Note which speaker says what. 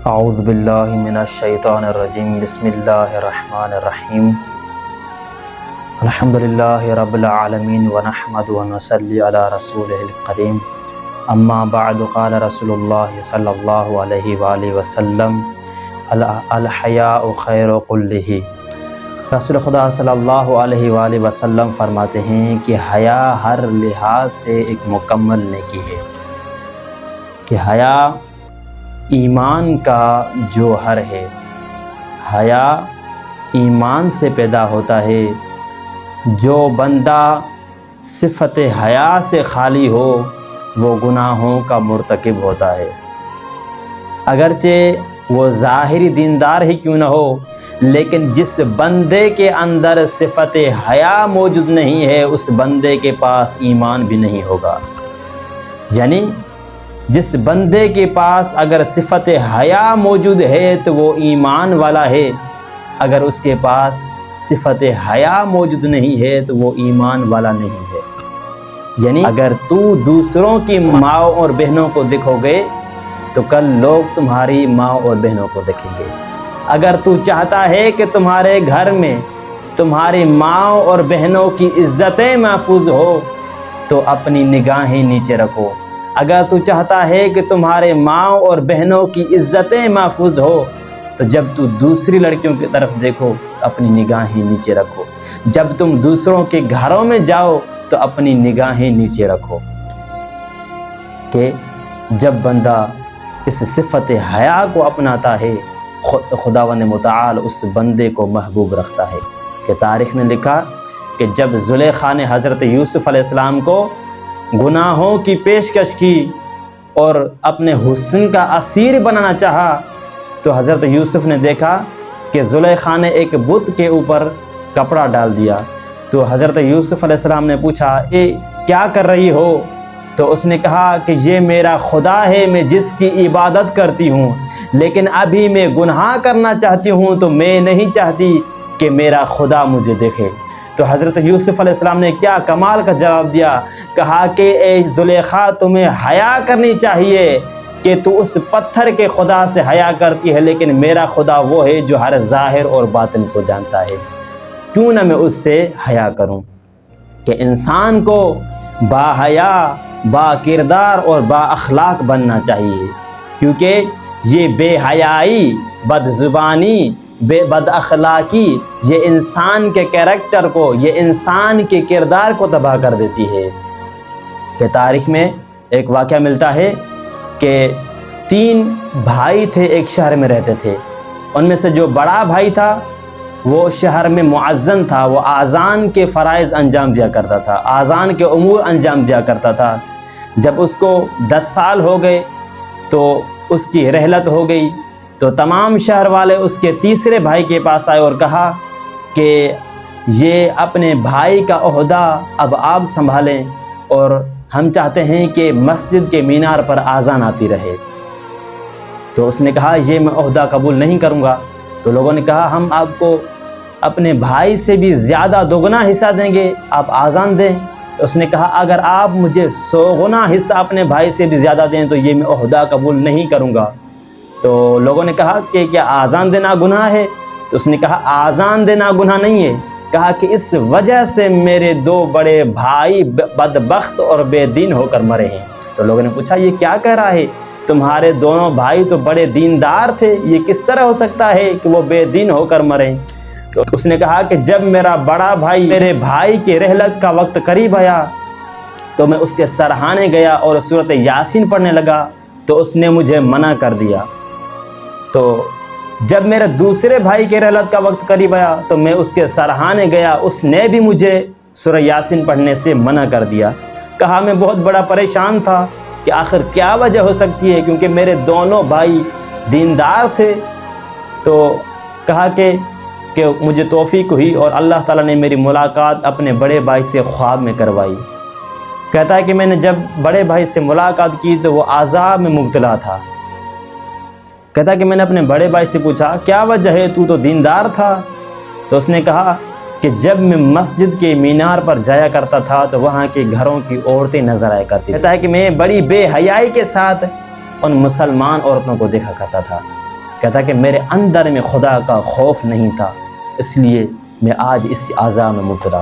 Speaker 1: اعوذ باللہ من الشیطان الرجیم بسم اللہ الرحمن الرحیم الحمدللہ رب العالمین ونحمد ونصلی علی رسولہ الکریم اما بعد قال رسول اللہ صلی اللہ علیہ وآلہ وسلم الحیاء خیر کلہ۔ رسول خدا صلی اللہ علیہ وآلہ وسلم فرماتے ہیں کہ حیا ہر لحاظ سے ایک مکمل نیکی ہے، کہ حیا ایمان کا جوہر ہے۔ حیا ایمان سے پیدا ہوتا ہے۔ جو بندہ صفت حیا سے خالی ہو وہ گناہوں کا مرتکب ہوتا ہے، اگرچہ وہ ظاہری دیندار ہی کیوں نہ ہو، لیکن جس بندے کے اندر صفت حیا موجود نہیں ہے اس بندے کے پاس ایمان بھی نہیں ہوگا۔ یعنی جس بندے کے پاس اگر صفت حیا موجود ہے تو وہ ایمان والا ہے، اگر اس کے پاس صفت حیا موجود نہیں ہے تو وہ ایمان والا نہیں ہے۔ یعنی اگر تو دوسروں کی ماں اور بہنوں کو دیکھو گے تو کل لوگ تمہاری ماں اور بہنوں کو دیکھیں گے۔ اگر تو چاہتا ہے کہ تمہارے گھر میں تمہاری ماں اور بہنوں کی عزتیں محفوظ ہو تو اپنی نگاہیں نیچے رکھو۔ اگر تو چاہتا ہے کہ تمہارے ماں اور بہنوں کی عزتیں محفوظ ہو تو جب تو دوسری لڑکیوں کی طرف دیکھو اپنی نگاہیں نیچے رکھو۔ جب تم دوسروں کے گھروں میں جاؤ تو اپنی نگاہیں نیچے رکھو، کہ جب بندہ اس صفت حیا کو اپناتا ہے خداوند متعال اس بندے کو محبوب رکھتا ہے۔ کہ تاریخ نے لکھا کہ جب زلیخا نے حضرت یوسف علیہ السلام کو گناہوں کی پیشکش کی اور اپنے حسن کا اسیر بنانا چاہا تو حضرت یوسف نے دیکھا کہ زلیخا نے ایک بت کے اوپر کپڑا ڈال دیا۔ تو حضرت یوسف علیہ السلام نے پوچھا یہ کیا کر رہی ہو؟ تو اس نے کہا کہ یہ میرا خدا ہے، میں جس کی عبادت کرتی ہوں، لیکن ابھی میں گناہ کرنا چاہتی ہوں تو میں نہیں چاہتی کہ میرا خدا مجھے دیکھے۔ تو حضرت یوسف علیہ السلام نے کیا کمال کا جواب دیا، کہا کہ اے زلیخا تمہیں حیا کرنی چاہیے کہ تو اس پتھر کے خدا سے حیا کرتی ہے، لیکن میرا خدا وہ ہے جو ہر ظاہر اور باطن کو جانتا ہے، کیوں نہ میں اس سے حیا کروں۔ کہ انسان کو با حیا، با کردار اور با اخلاق بننا چاہیے، کیونکہ یہ بے حیائی، بد زبانی، بد اخلاقی یہ انسان کے کیریکٹر کو، یہ انسان کے کردار کو تباہ کر دیتی ہے۔ کہ تاریخ میں ایک واقعہ ملتا ہے کہ 3 بھائی تھے، ایک شہر میں رہتے تھے۔ ان میں سے جو بڑا بھائی تھا وہ شہر میں مؤذن تھا، وہ آذان کے فرائض انجام دیا کرتا تھا، آذان کے امور انجام دیا کرتا تھا۔ جب اس کو 10 سال ہو گئے تو اس کی رحلت ہو گئی، تو تمام شہر والے اس کے تیسرے بھائی کے پاس آئے اور کہا کہ یہ اپنے بھائی کا عہدہ اب آپ سنبھالیں، اور ہم چاہتے ہیں کہ مسجد کے مینار پر آذان آتی رہے۔ تو اس نے کہا یہ میں عہدہ قبول نہیں کروں گا۔ تو لوگوں نے کہا ہم آپ کو اپنے بھائی سے بھی زیادہ دوگنا حصہ دیں گے، آپ آذان دیں۔ تو اس نے کہا اگر آپ مجھے 100 گنا حصہ اپنے بھائی سے بھی زیادہ دیں تو یہ میں عہدہ قبول نہیں کروں گا۔ تو لوگوں نے کہا کہ کیا آذان دینا گناہ ہے؟ تو اس نے کہا آذان دینا گناہ نہیں ہے، کہا کہ اس وجہ سے میرے 2 بڑے بھائی بدبخت اور بے دین ہو کر مرے ہیں۔ تو لوگوں نے پوچھا یہ کیا کہہ رہا ہے، تمہارے دونوں بھائی تو بڑے دیندار تھے، یہ کس طرح ہو سکتا ہے کہ وہ بے دین ہو کر مریں؟ تو اس نے کہا کہ جب میرا بڑا بھائی میرے بھائی کے رحلت کا وقت قریب آیا تو میں اس کے سرہانے گیا اور سورۃ یاسین پڑھنے لگا تو اس نے مجھے منع کر دیا۔ تو جب میرے دوسرے بھائی کے رحلت کا وقت قریب آیا تو میں اس کے سرہانے گیا، اس نے بھی مجھے سورہ یاسین پڑھنے سے منع کر دیا۔ کہا میں بہت بڑا پریشان تھا کہ آخر کیا وجہ ہو سکتی ہے، کیونکہ میرے دونوں بھائی دیندار تھے۔ تو کہا کہ مجھے توفیق ہوئی اور اللہ تعالیٰ نے میری ملاقات اپنے بڑے بھائی سے خواب میں کروائی۔ کہتا ہے کہ میں نے جب بڑے بھائی سے ملاقات کی تو وہ عذاب میں مبتلا تھا۔ کہتا ہے کہ میں نے اپنے بڑے بھائی سے پوچھا کیا وجہ ہے، تو دیندار تھا؟ تو اس نے کہا کہ جب میں مسجد کے مینار پر جایا کرتا تھا تو وہاں کے گھروں کی عورتیں نظر آیا کرتی۔ کہتا ہے کہ میں بڑی بے حیائی کے ساتھ ان مسلمان عورتوں کو دیکھا کرتا تھا۔ کہتا کہ میرے اندر میں خدا کا خوف نہیں تھا، اس لیے میں آج اس عذاب میں مبتلا